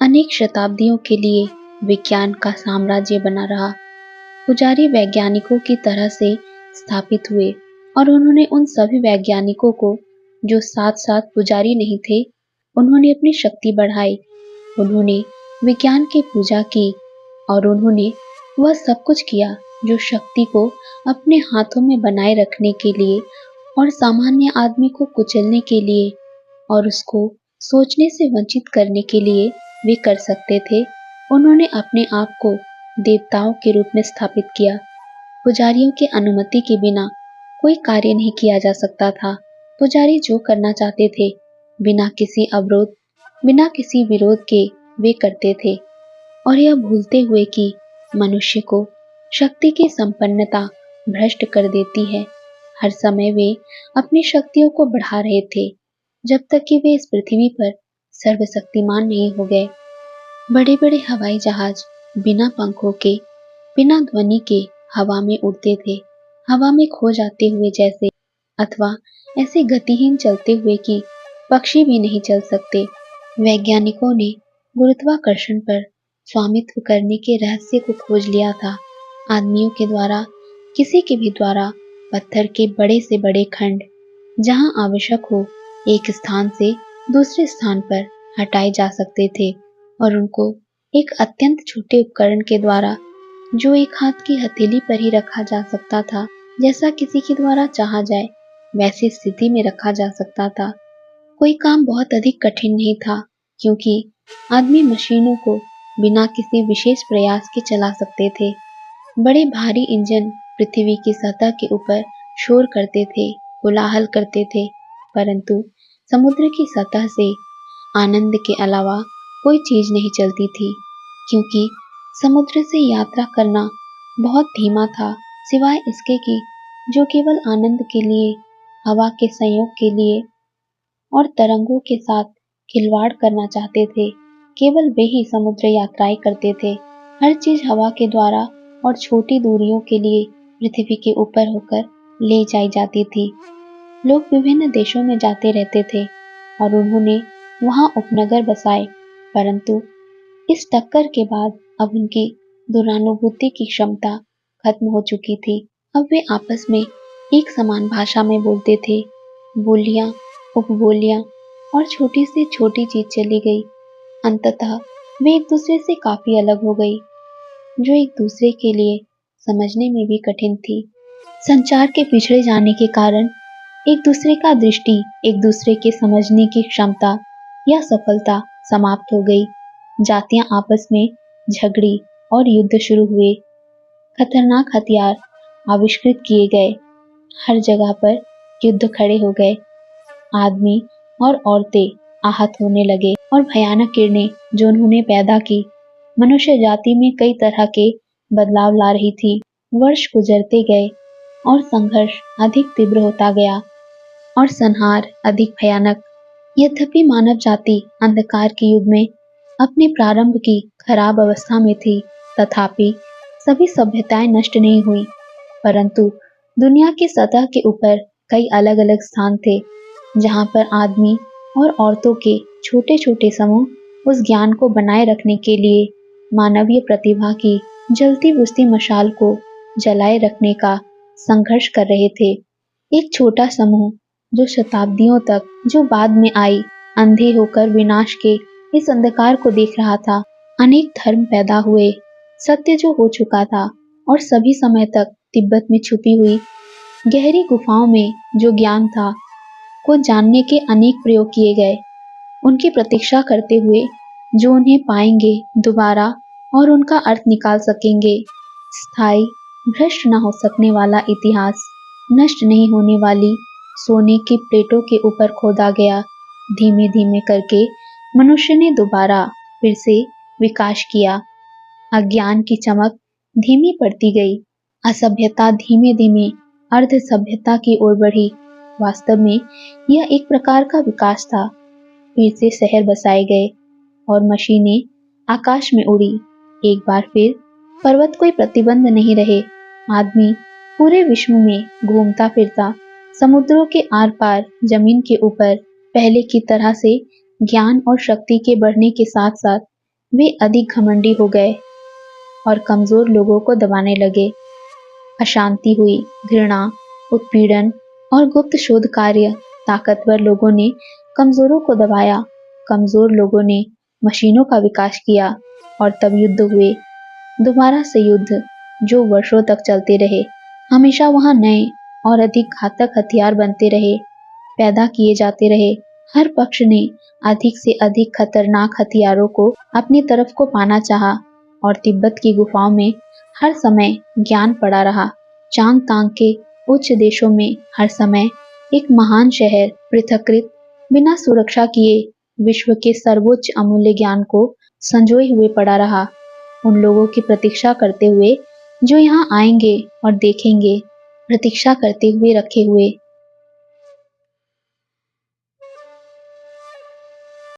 अनेक शताब्दियों के लिए विज्ञान का साम्राज्य बना रहा। पुजारी वैज्ञानिकों की तरह से स्थापित हुए और उन्होंने उन सभी वैज्ञानिकों को जो साथ-साथ पुजारी नहीं थे, उन्होंने अपनी शक्ति बढ़ाई। उन्होंने विज्ञान की पूजा की और उन्होंने वह सब कुछ किया जो शक्ति को अपने हाथों में बनाए रखने के लिए और सामान्य आदमी को कुचलने के लिए और उसको सोचने से वंचित करने के लिए वे कर सकते थे। उन्होंने अपने आप को देवताओं के रूप में स्थापित किया। पुजारियों की अनुमति के बिना कोई कार्य नहीं किया जा सकता था। पुजारी जो करना चाहते थे, बिना किसी अवरोध, बिना किसी विरोध के वे करते थे और यह भूलते हुए कि मनुष्य को शक्ति की संपन्नता भ्रष्ट कर देती है। हर समय वे अपनी शक्तियों को बढ़ा रहे थे, जब तक कि वे इस पृथ्वी पर सर्वशक्तिमान नहीं हो गए। बड़े-बड़े हवाई जहाज बिना पंखों के, बिना ध्वनि के हवा में उड़ते थे, हवा में खो जाते हुए जैसे, अथवा ऐसे गतिहीन चलते हुए कि पक्षी भी नहीं चल सकते। वैज्ञानिकों ने गुरुत्वाकर्षण पर स्वामित्व करने के रहस्य को खोज लिया था। आदमियों के द्वारा, किसी के भी द्वारा पत्थर के बड़े से बड़े खंड जहां आवश्यक हो एक स्थान से दूसरे स्थान पर हटाए जा सकते थे और उनको एक अत्यंत छोटे उपकरण के द्वारा, जो एक हाथ की हथेली पर ही रखा जा सकता था, जैसा किसी के द्वारा चाहा जाए वैसी स्थिति में रखा जा सकता था। कोई काम बहुत अधिक कठिन नहीं था, क्योंकि आदमी मशीनों को बिना किसी विशेष प्रयास के चला सकते थे। बड़े भारी इंजन पृथ्वी की सतह के ऊपर शोर करते थे, कोलाहल करते थे, परंतु समुद्र की सतह से आनंद के अलावा कोई चीज नहीं चलती थी, क्योंकि समुद्र से यात्रा करना बहुत धीमा था, सिवाय इसके कि जो केवल आनंद के लिए, हवा के संयोग के लिए और तरंगों के साथ खिलवाड़ करना चाहते थे, केवल वे ही समुद्र यात्राएं करते थे। हर चीज हवा के द्वारा और छोटी दूरियों के लिए पृथ्वी के ऊपर होकर ले जाई जाती थी। लोग विभिन्न देशों में जाते रहते थे और उन्होंने वहां उपनगर बसाए, परंतु इस टक्कर के बाद अब उनकी दुरानुभूति की क्षमता खत्म हो चुकी थी। अब वे आपस में एक समान भाषा में बोलते थे। बोलियां, उपबोलियां और छोटी से छोटी चीज चली गई। अंततः वे एक दूसरे से काफी अलग हो गई, जो एक दूसरे के लिए समझने में भी कठिन थी। संचार के पिछड़े जाने के कारण एक दूसरे का दृष्टि, एक दूसरे के समझने की क्षमता या सफलता समाप्त हो गई। जातियां आपस में झगड़ी और युद्ध शुरू हुए। खतरनाक हथियार आविष्कृत किए गए। हर जगह पर युद्ध खड़े हो गए। आदमी और औरतें आहत होने लगे और भयानक किरणें जो उन्होंने पैदा की, मनुष्य जाति में कई तरह के बदलाव ला रही थी। वर्ष गुजरते गए और संघर्ष अधिक तीव्र होता गया और संहार अधिक भयानक। यद्यपि मानव जाति अंधकार के युग में अपने प्रारंभ की खराब अवस्था में थी, तथापि सभी सभ्यताएं नष्ट नहीं हुई, परंतु दुनिया की सतह के ऊपर कई अलग-अलग स्थान थे, जहां पर आदमी और औरतों के छोटे-छोटे समूह उस ज्ञान को बनाए रखने के लिए मानवीय प्रतिभा की जलती बुझती मशाल को जलाए रखने का संघर्ष कर रहे थे। एक छोटा समूह जो शताब्दियों तक, जो बाद में आई, अंधे होकर विनाश के इस अंधकार को देख रहा था। अनेक धर्म पैदा हुए, सत्य जो हो चुका था और सभी समय तक तिब्बत में छुपी हुई गहरी गुफाओं में जो ज्ञान था, को जानने के अनेक प्रयोग किए गए, उनकी प्रतीक्षा करते हुए जो उन्हें पाएंगे दोबारा और उनका अर्थ निकाल सकेंगे। स्थायी, भ्रष्ट न हो सकने वाला इतिहास, नष्ट नहीं होने वाली सोने की प्लेटों के ऊपर खोदा गया। धीमे धीमे करके मनुष्य ने दोबारा फिर से विकास किया। अज्ञान की चमक धीमी पड़ती गई। असभ्यता धीमे धीमे अर्ध सभ्यता की ओर बढ़ी। वास्तव में यह एक प्रकार का विकास था। फिर से शहर बसाए गए और मशीनें आकाश में उड़ी। एक बार फिर पर्वत कोई प्रतिबंध नहीं रहे। आदमी पूरे विश्व में घूमता फिरता, समुद्रों के आर पार, जमीन के ऊपर पहले की तरह से ज्ञान और शक्ति के बढ़ने के साथ साथ वे अधिक घमंडी हो गए और कमजोर लोगों को दबाने लगे। अशांति हुई, घृणा, उत्पीड़न और गुप्त शोध कार्य। ताकतवर लोगों ने कमजोरों को दबाया, कमजोर लोगों ने मशीनों का विकास किया और तब युद्ध हुए। दोबारा से युद्ध जो वर्षों तक चलते रहे। हमेशा वहां नए और अधिक घातक हथियार बनते रहे, पैदा किए जाते रहे। हर पक्ष ने अधिक से अधिक खतरनाक हथियारों को अपनी तरफ को पाना चाहा और तिब्बत की गुफाओं में हर समय ज्ञान पड़ा रहा। चांगतांग के उच्च देशों में हर समय एक महान शहर पृथकृत बिना सुरक्षा किए विश्व के सर्वोच्च अमूल्य ज्ञान को संजोए हुए पड़ा रहा, उन लोगों की प्रतीक्षा करते हुए जो यहाँ आएंगे और देखेंगे, प्रतीक्षा करते हुए रखे हुए।